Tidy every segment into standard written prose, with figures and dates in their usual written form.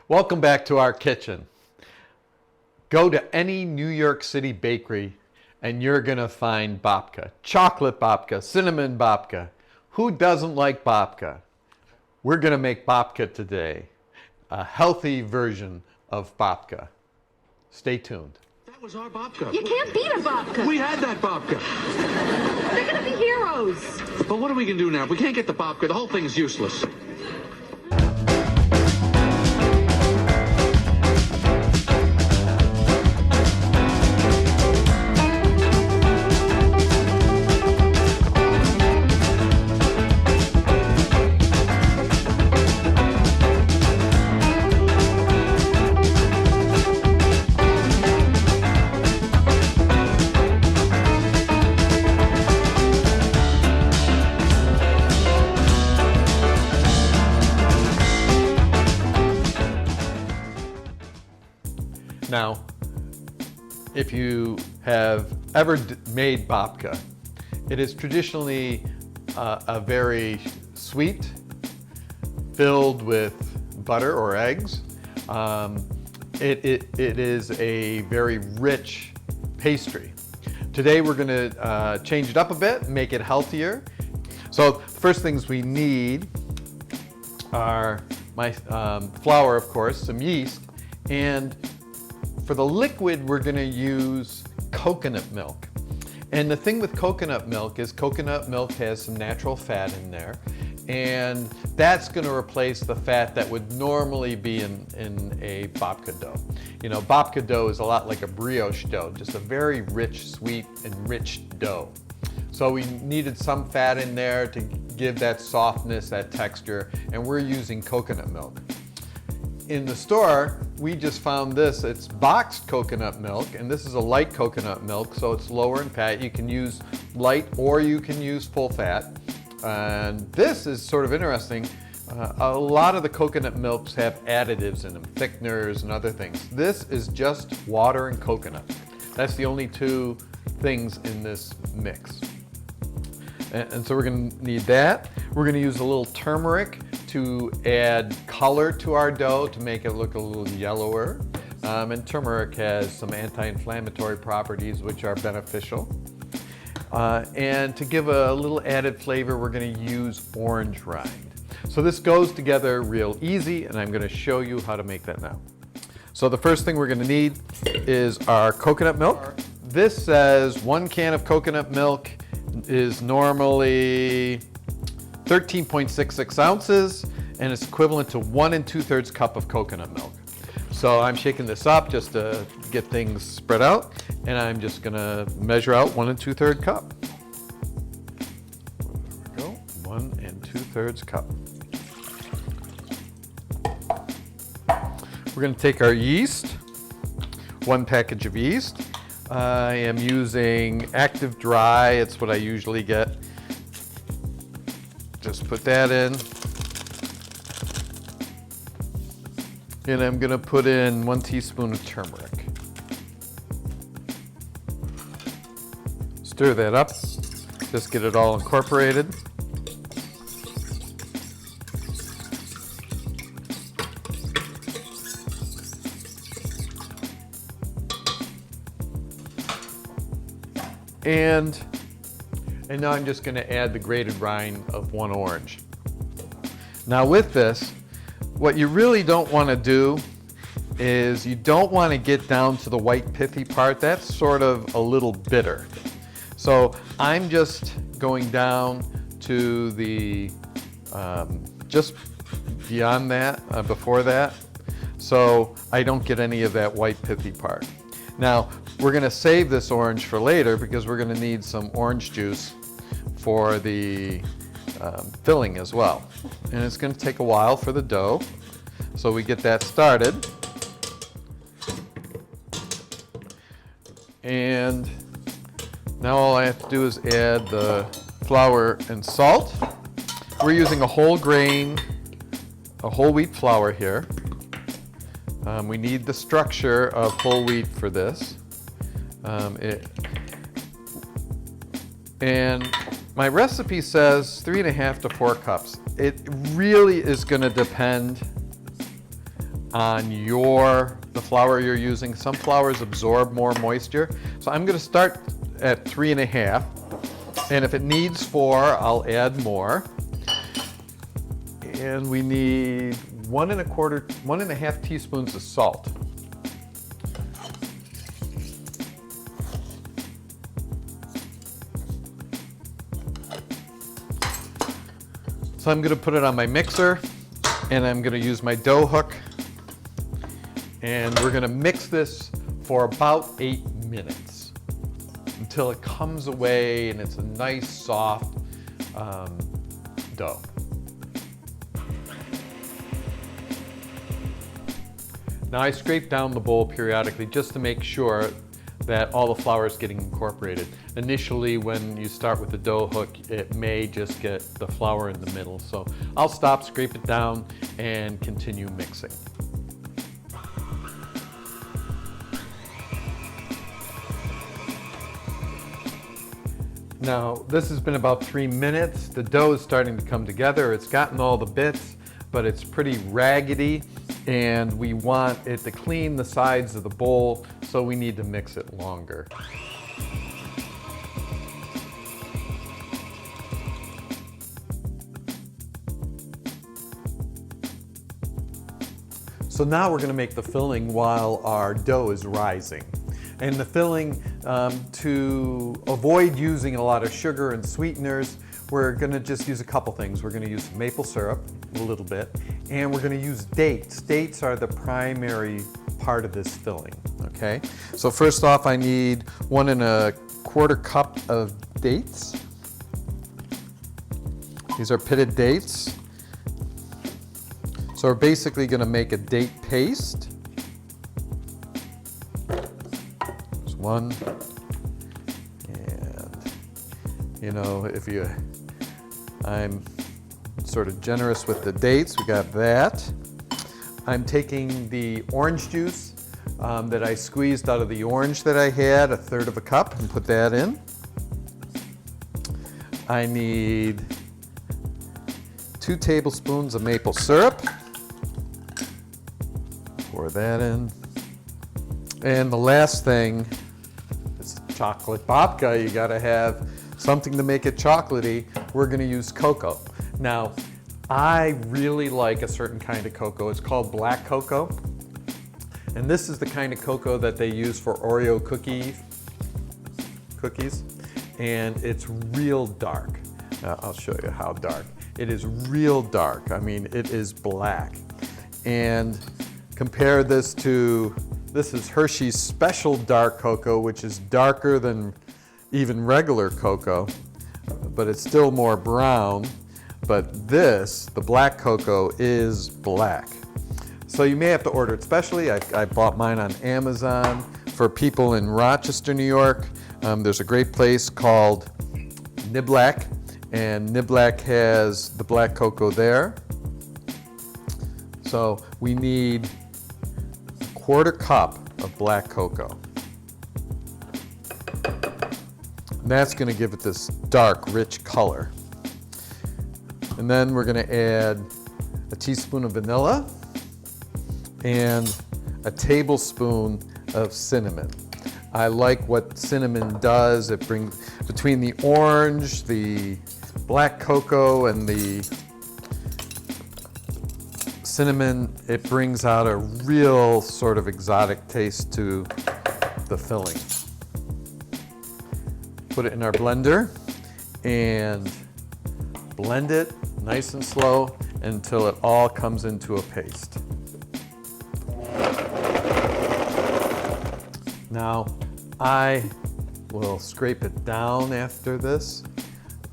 Welcome back to our kitchen. Go to any New York City bakery and you're gonna find babka. Chocolate babka, cinnamon babka. Who doesn't like babka? We're gonna make babka today. A healthy version of babka. Stay tuned. That was our babka. You can't beat a babka. We had that babka. They're gonna be heroes. But what are we gonna do now? If we can't get the babka, the whole thing's useless. Now, if you have ever made babka, it is traditionally a very sweet, filled with butter or eggs. It is a very rich pastry. Today we're going to change it up a bit, make it healthier. So the first things we need are my flour, of course, some yeast, and for the liquid, we're going to use coconut milk. And the thing with coconut milk is coconut milk has some natural fat in there, and that's going to replace the fat that would normally be in a babka dough. You know, babka dough is a lot like a brioche dough, just a very rich, sweet, enriched dough. So we needed some fat in there to give that softness, that texture, and we're using coconut milk. In the store, we just found this. It's boxed coconut milk, and this is a light coconut milk, so it's lower in fat. You can use light or you can use full fat. And this is sort of interesting. A lot of the coconut milks have additives in them, thickeners and other things. This is just water and coconut. That's the only two things in this mix. And so we're going to need that. We're going to use a little turmeric to add color to our dough to make it look a little yellower. And turmeric has some anti-inflammatory properties which are beneficial. And to give a little added flavor, we're going to use orange rind. So this goes together real easy, and I'm going to show you how to make that now. So the first thing we're going to need is our coconut milk. This says 1 can of coconut milk is normally 13.66 ounces, and it's equivalent to 1 2/3 cup of coconut milk. So I'm shaking this up just to get things spread out, and I'm just gonna measure out 1 2/3 cup. There we go, 1 2/3 cup. We're gonna take our yeast, 1 package of yeast. I am using active dry, it's what I usually get. Just put that in. And I'm gonna put in 1 teaspoon of turmeric. Stir that up, just get it all incorporated. And now I'm just going to add the grated rind of 1 orange. Now with this, what you really don't want to do is you don't want to get down to the white pithy part. That's sort of a little bitter. So I'm just going down to the, just beyond that, before that, so I don't get any of that white pithy part. Now, we're going to save this orange for later because we're going to need some orange juice for the filling as well. And it's going to take a while for the dough, so we get that started. And now all I have to do is add the flour and salt. We're using a whole grain, a whole wheat flour here. We need the structure of whole wheat for this. And my recipe says 3.5 to 4 cups. It really is going to depend on the flour you're using. Some flours absorb more moisture. So I'm going to start at 3.5. And if it needs 4, I'll add more. And we need 1.25 teaspoons of salt. So I'm going to put it on my mixer, and I'm going to use my dough hook, and we're going to mix this for about 8 minutes until it comes away and it's a nice soft dough. Now I scrape down the bowl periodically just to make sure that all the flour is getting incorporated. Initially, when you start with the dough hook, it may just get the flour in the middle. So I'll stop, scrape it down, and continue mixing. Now, this has been about 3 minutes. The dough is starting to come together. It's gotten all the bits, but it's pretty raggedy, and we want it to clean the sides of the bowl, so we need to mix it longer. So now we're going to make the filling while our dough is rising. And the filling, to avoid using a lot of sugar and sweeteners, we're going to just use a couple things. We're going to use maple syrup, a little bit, and we're going to use dates. Dates are the primary part of this filling, okay? So first off, I need 1.25 cup of dates. These are pitted dates. So we're basically going to make a date paste. There's one. And, you know, I'm sort of generous with the dates. We got that. I'm taking the orange juice that I squeezed out of the orange that I had, 1/3 cup, and put that in. I need 2 tablespoons of maple syrup. Pour that in. And the last thing is chocolate babka. You gotta have something to make it chocolatey. We're gonna use cocoa. Now, I really like a certain kind of cocoa. It's called black cocoa. And this is the kind of cocoa that they use for Oreo cookies. And it's real dark. I'll show you how dark. It is real dark. I mean, it is black. And compare this to, this is Hershey's Special Dark Cocoa, which is darker than even regular cocoa, but it's still more brown. But this, the black cocoa, is black. So you may have to order it specially. I bought mine on Amazon. For people in Rochester, New York, there's a great place called Niblack, and Niblack has the black cocoa there. So we need 1/4 cup of black cocoa. And that's going to give it this dark, rich color. And then we're going to add a teaspoon of vanilla and a tablespoon of cinnamon. I like what cinnamon does. It brings, between the orange, the black cocoa, and the cinnamon, it brings out a real sort of exotic taste to the filling. Put it in our blender and blend it nice and slow until it all comes into a paste. Now, I will scrape it down after this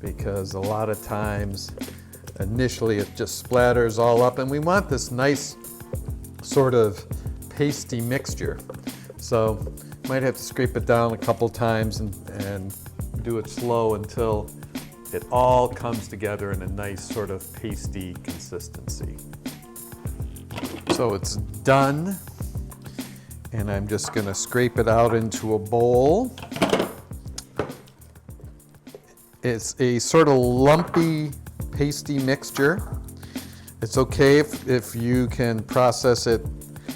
because a lot of times initially it just splatters all up, and we want this nice sort of pasty mixture. So you might have to scrape it down a couple times and do it slow until it all comes together in a nice sort of pasty consistency. So it's done, and I'm just going to scrape it out into a bowl. It's a sort of lumpy, pasty mixture. It's okay if you can process it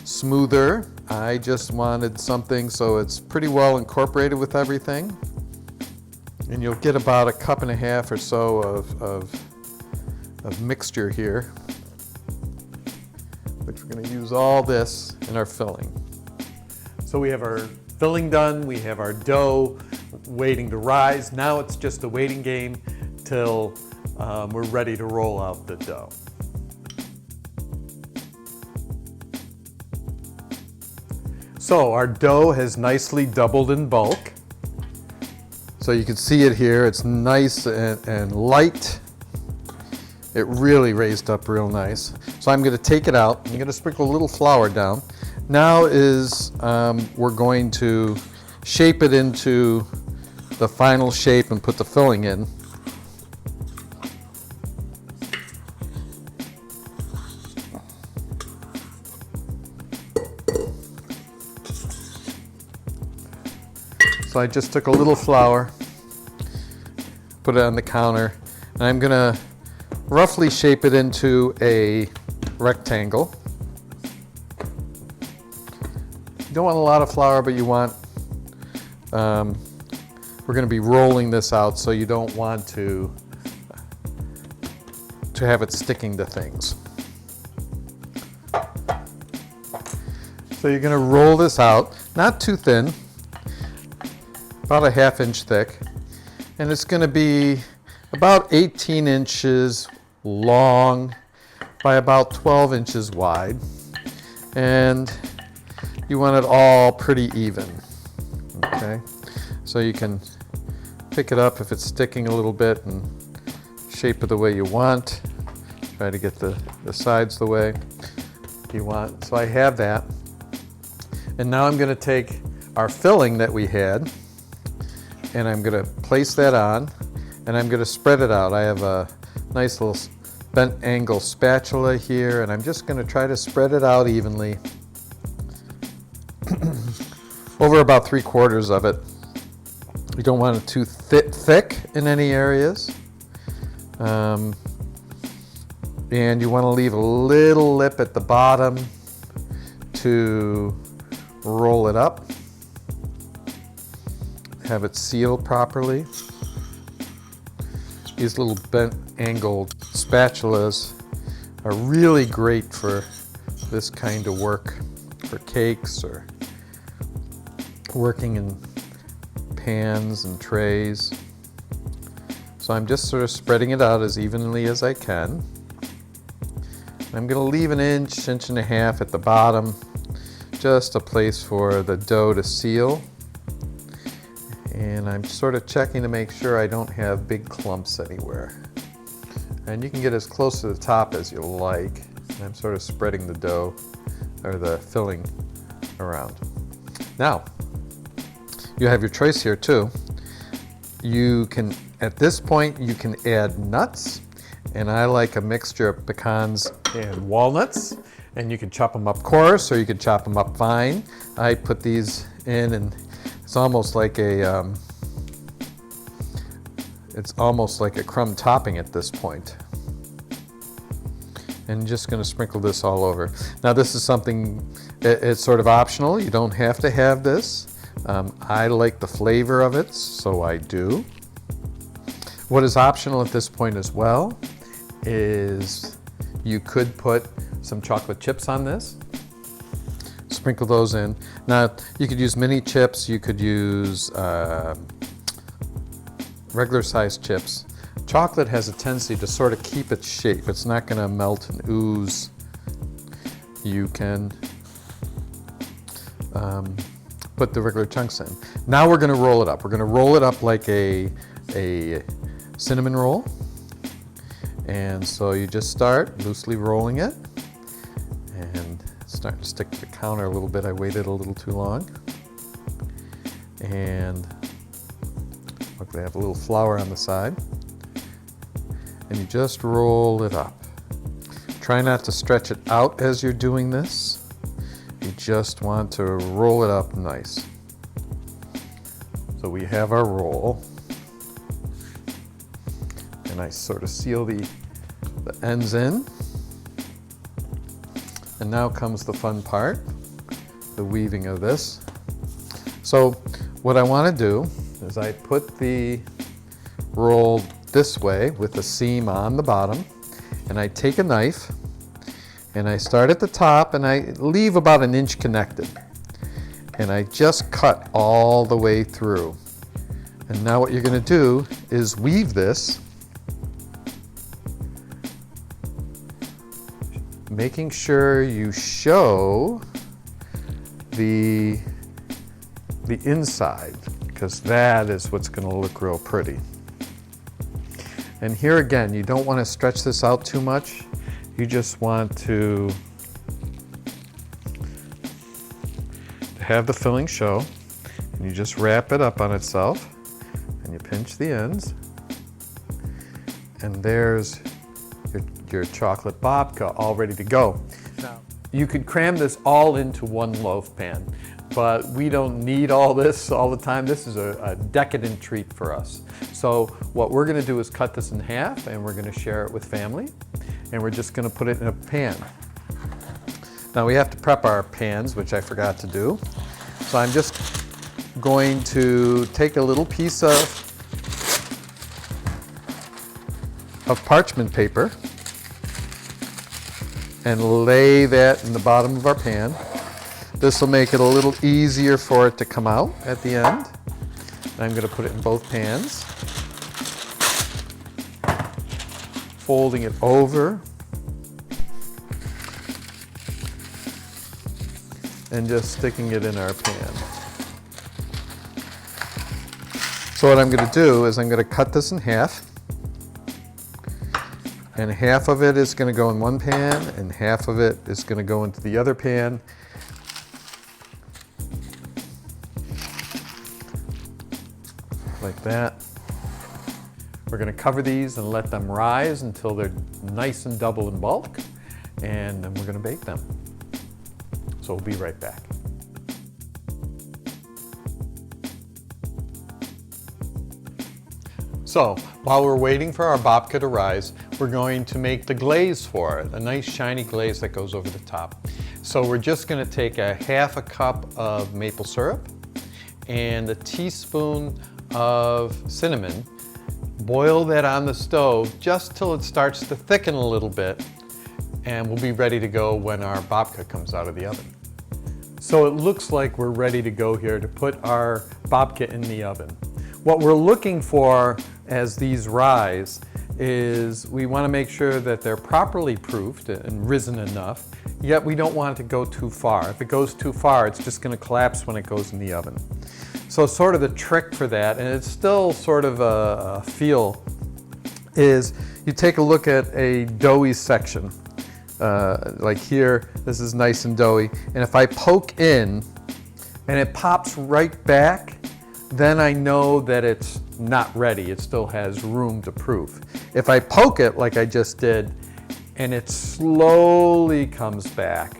smoother. I just wanted something so it's pretty well incorporated with everything. And you'll get about 1.5 cups or so of mixture here, which we're going to use all this in our filling. So we have our filling done, we have our dough waiting to rise. Now it's just a waiting game till we're ready to roll out the dough. So our dough has nicely doubled in bulk. So you can see it here, it's nice and light. It really raised up real nice. So I'm going to take it out. I'm going to sprinkle a little flour down. Now we're going to shape it into the final shape and put the filling in. So I just took a little flour, put it on the counter, and I'm going to roughly shape it into a rectangle. You don't want a lot of flour, but you want, we're going to be rolling this out, so you don't want to have it sticking to things. So you're going to roll this out, not too thin, about 1/2 inch thick, and it's going to be about 18 inches long by about 12 inches wide, and you want it all pretty even. Okay, so you can pick it up if it's sticking a little bit and shape it the way you want. Try to get the sides the way you want. So I have that, and now I'm going to take our filling that we had, and I'm going to place that on, and I'm going to spread it out. I have a nice little bent angle spatula here, and I'm just going to try to spread it out evenly over about 3/4 of it. You don't want it too thick in any areas, and you want to leave a little lip at the bottom to roll it up. Have it sealed properly. These little bent angled spatulas are really great for this kind of work, for cakes or working in pans and trays. So I'm just sort of spreading it out as evenly as I can. I'm going to leave 1 inch, 1.5 inches at the bottom, just a place for the dough to seal. And I'm sort of checking to make sure I don't have big clumps anywhere. And you can get as close to the top as you like. And I'm sort of spreading the dough or the filling around. Now, you have your choice here too. You can, at this point, you can add nuts. And I like a mixture of pecans and walnuts. And you can chop them up coarse or you can chop them up fine. I put these in, and it's almost like a crumb topping at this point. And just going to sprinkle this all over. Now this is something, it's sort of optional. You don't have to have this. I like the flavor of it, so I do. What is optional at this point as well is you could put some chocolate chips on this. Sprinkle those in. Now, you could use mini chips, you could use regular sized chips. Chocolate has a tendency to sort of keep its shape. It's not going to melt and ooze. You can put the regular chunks in. Now we're going to roll it up. We're going to roll it up like a cinnamon roll. And so you just start loosely rolling it. And it's starting to stick to the counter a little bit. I waited a little too long. And look, they have a little flour on the side. And you just roll it up. Try not to stretch it out as you're doing this. You just want to roll it up nice. So we have our roll. And I sort of seal the ends in. And now comes the fun part, the weaving of this. So what I want to do is I put the roll this way with the seam on the bottom, and I take a knife and I start at the top and I leave about an inch connected. And I just cut all the way through. And now what you're going to do is weave this, making sure you show the inside, because that is what's going to look real pretty. And here again, you don't want to stretch this out too much. You just want to have the filling show, and you just wrap it up on itself, and you pinch the ends, and there's your chocolate babka all ready to go. Now, you could cram this all into one loaf pan, but we don't need all this all the time. This is a decadent treat for us. So what we're gonna do is cut this in half, and we're gonna share it with family, and we're just gonna put it in a pan. Now we have to prep our pans, which I forgot to do. So I'm just going to take a little piece of parchment paper and lay that in the bottom of our pan. This will make it a little easier for it to come out at the end. And I'm going to put it in both pans, folding it over and just sticking it in our pan. So what I'm going to do is I'm going to cut this in half, and half of it is going to go in one pan and half of it is going to go into the other pan. Like that. We're going to cover these and let them rise until they're nice and double in bulk, and then we're going to bake them. So we'll be right back. So while we're waiting for our babka to rise, we're going to make the glaze for it, a nice shiny glaze that goes over the top. So we're just going to take a half a cup of maple syrup and a teaspoon of cinnamon, boil that on the stove just till it starts to thicken a little bit, and we'll be ready to go when our babka comes out of the oven. So it looks like we're ready to go here to put our babka in the oven. What we're looking for as these rise is we want to make sure that they're properly proofed and risen enough, yet we don't want it to go too far. If it goes too far, it's just going to collapse when it goes in the oven. So sort of the trick for that, and it's still sort of a feel, is you take a look at a doughy section. Like here, this is nice and doughy, and if I poke in and it pops right back, then I know that it's not ready. It still has room to proof. If I poke it like I just did and it slowly comes back,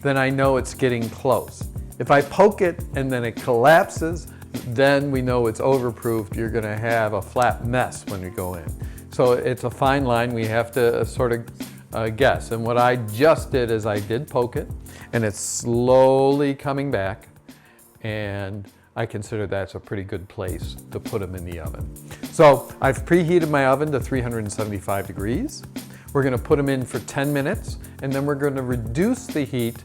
then I know it's getting close. If I poke it and then it collapses, then we know it's overproofed. You're going to have a flat mess when you go in. So it's a fine line. We have to sort of guess. And what I just did is I did poke it, and it's slowly coming back, and I consider that's a pretty good place to put them in the oven. So I've preheated my oven to 375 degrees. We're going to put them in for 10 minutes, and then we're going to reduce the heat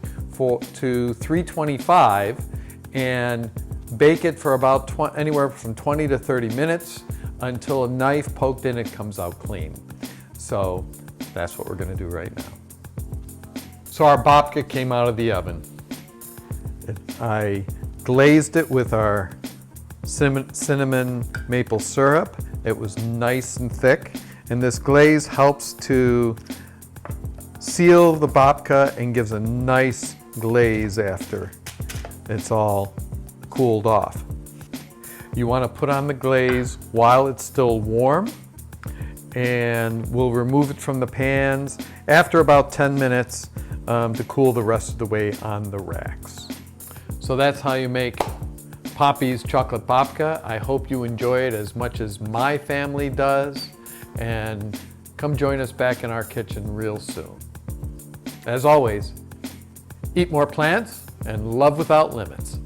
to 325 and bake it for about anywhere from 20 to 30 minutes until a knife poked in it comes out clean. So that's what we're going to do right now. So our babka came out of the oven. I glazed it with our cinnamon maple syrup. It was nice and thick, and this glaze helps to seal the babka and gives a nice glaze after it's all cooled off. You want to put on the glaze while it's still warm, and we'll remove it from the pans after about 10 minutes to cool the rest of the way on the racks. So that's how you make Poppy's chocolate babka. I hope you enjoy it as much as my family does, and come join us back in our kitchen real soon. As always, Eat more plants and love without limits.